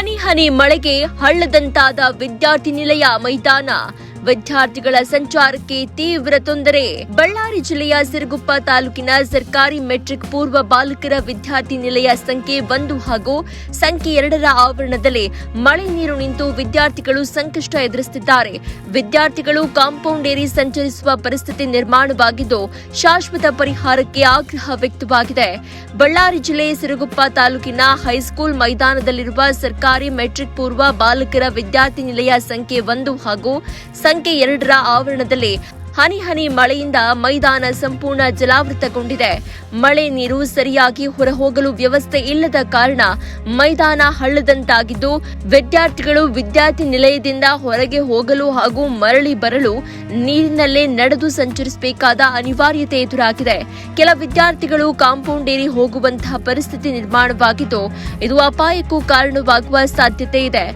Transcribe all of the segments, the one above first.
ಹನಿ ಹನಿ ಮಳೆಗೆ ಹಳ್ಳದಂತಾದ ವಿದ್ಯಾರ್ಥಿ ನಿಲಯ ಮೈದಾನ. ವಿದ್ಯಾರ್ಥಿಗಳ ಸಂಚಾರಕ್ಕೆ ತೀವ್ರ ತೊಂದರೆ. ಬಳ್ಳಾರಿ ಜಿಲ್ಲೆಯ ಸಿರುಗುಪ್ಪ ತಾಲೂಕಿನ ಸರ್ಕಾರಿ ಮೆಟ್ರಿಕ್ ಪೂರ್ವ ಬಾಲಕರ ವಿದ್ಯಾರ್ಥಿ ನಿಲಯ ಸಂಖ್ಯೆ 1 ಹಾಗೂ ಸಂಖ್ಯೆ 2ರ ಆವರಣದಲ್ಲಿ ಮಳೆ ನೀರು ನಿಂತು ವಿದ್ಯಾರ್ಥಿಗಳು ಸಂಕಷ್ಟ ಎದುರಿಸುತ್ತಿದ್ದಾರೆ. ವಿದ್ಯಾರ್ಥಿಗಳು ಕಾಂಪೌಂಡ್ ಏರಿ ಸಂಚರಿಸುವ ಪರಿಸ್ಥಿತಿ ನಿರ್ಮಾಣವಾಗಿದ್ದು, ಶಾಶ್ವತ ಪರಿಹಾರಕ್ಕೆ ಆಗ್ರಹ ವ್ಯಕ್ತವಾಗಿದೆ. ಬಳ್ಳಾರಿ ಜಿಲ್ಲೆ ಸಿರುಗುಪ್ಪ ತಾಲೂಕಿನ ಹೈಸ್ಕೂಲ್ ಮೈದಾನದಲ್ಲಿರುವ ಸರ್ಕಾರಿ ಮೆಟ್ರಿಕ್ ಪೂರ್ವ ಬಾಲಕರ ವಿದ್ಯಾರ್ಥಿ ನಿಲಯ ಸಂಖ್ಯೆ 1 ಹಾಗೂ ಸಂಖ್ಯೆ 2ರ ಆವರಣದಲ್ಲಿ ಹನಿ ಹನಿ ಮಳೆಯಿಂದ ಮೈದಾನ ಸಂಪೂರ್ಣ ಜಲಾವೃತಗೊಂಡಿದೆ. ಮಳೆ ನೀರು ಸರಿಯಾಗಿ ಹೊರಹೋಗಲು ವ್ಯವಸ್ಥೆ ಇಲ್ಲದ ಕಾರಣ ಮೈದಾನ ಹಳ್ಳದಂತಾಗಿದ್ದು, ವಿದ್ಯಾರ್ಥಿಗಳು ವಿದ್ಯಾರ್ಥಿ ನಿಲಯದಿಂದ ಹೊರಗೆ ಹೋಗಲು ಹಾಗೂ ಮರಳಿ ಬರಲು ನೀರಿನಲ್ಲೇ ನಡೆದು ಸಂಚರಿಸಬೇಕಾದ ಅನಿವಾರ್ಯತೆ ಎದುರಾಗಿದೆ. ಕೆಲ ವಿದ್ಯಾರ್ಥಿಗಳು ಕಾಂಪೌಂಡ್ ಏರಿ ಹೋಗುವಂತಹ ಪರಿಸ್ಥಿತಿ ನಿರ್ಮಾಣವಾಗಿದ್ದು, ಇದು ಅಪಾಯಕ್ಕೂ ಕಾರಣವಾಗುವ ಸಾಧ್ಯತೆ ಇದೆ.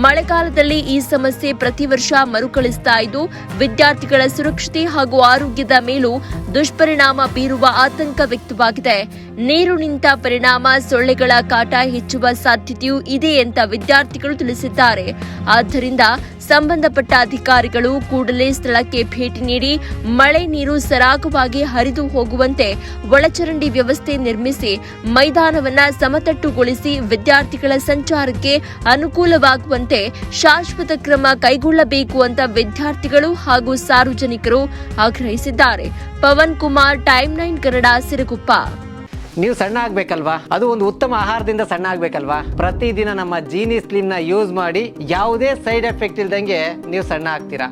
ಮಳೆಗಾಲದಲ್ಲಿ ಈ ಸಮಸ್ಯೆ ಪ್ರತಿ ವರ್ಷ ಮರುಕಳಿಸ್ತಾ ಇದ್ದು, ವಿದ್ಯಾರ್ಥಿಗಳ ಸುರಕ್ಷತೆ ಹಾಗೂ ಆರೋಗ್ಯದ ಮೇಲೂ ದುಷ್ಪರಿಣಾಮ ಬೀರುವ ಆತಂಕ ವ್ಯಕ್ತವಾಗಿದೆ. ನೀರು ನಿಂತ ಪರಿಣಾಮ ಸೊಳ್ಳೆಗಳ ಕಾಟ ಹೆಚ್ಚುವ ಸಾಧ್ಯತೆಯೂ ಇದೆ ಅಂತ ವಿದ್ಯಾರ್ಥಿಗಳು ತಿಳಿಸಿದ್ದಾರೆ. ಆದ್ದರಿಂದ ಸಂಬಂಧಪಟ್ಟ ಅಧಿಕಾರಿಗಳು ಕೂಡಲೇ ಸ್ಥಳಕ್ಕೆ ಭೇಟಿ ನೀಡಿ ಮಳೆ ನೀರು ಸರಾಗವಾಗಿ ಹರಿದು ಹೋಗುವಂತೆ ಒಳಚರಂಡಿ ವ್ಯವಸ್ಥೆ ನಿರ್ಮಿಸಿ ಮೈದಾನವನ್ನ ಸಮತಟ್ಟುಗೊಳಿಸಿ ವಿದ್ಯಾರ್ಥಿಗಳ ಸಂಚಾರಕ್ಕೆ ಅನುಕೂಲವಾಗುವಂತೆ ಶಾಶ್ವತ ಕ್ರಮ ಕೈಗೊಳ್ಳಬೇಕು ಅಂತ ವಿದ್ಯಾರ್ಥಿಗಳು ಹಾಗೂ ಸಾರ್ವಜನಿಕರು ಆಗ್ರಹಿಸಿದ್ದಾರೆ. ಪವನ್ ಕುಮಾರ್, ಟೈಮ್ 9 ಕನ್ನಡ, ಸಿರುಗುಪ್ಪ. ನೀವು ಸಣ್ಣ ಆಗ್ಬೇಕಲ್ವಾ? ಅದು ಒಂದು ಉತ್ತಮ ಆಹಾರದಿಂದ ಸಣ್ಣ ಆಗ್ಬೇಕಲ್ವಾ? ಪ್ರತಿದಿನ ನಮ್ಮ ಜೀನಿ ಸ್ಲಿಮ್ ನ ಯೂಸ್ ಮಾಡಿ ಯಾವುದೇ ಸೈಡ್ ಎಫೆಕ್ಟ್ ಇಲ್ದಂಗೆ ನೀವು ಸಣ್ಣ ಆಗ್ತೀರಾ.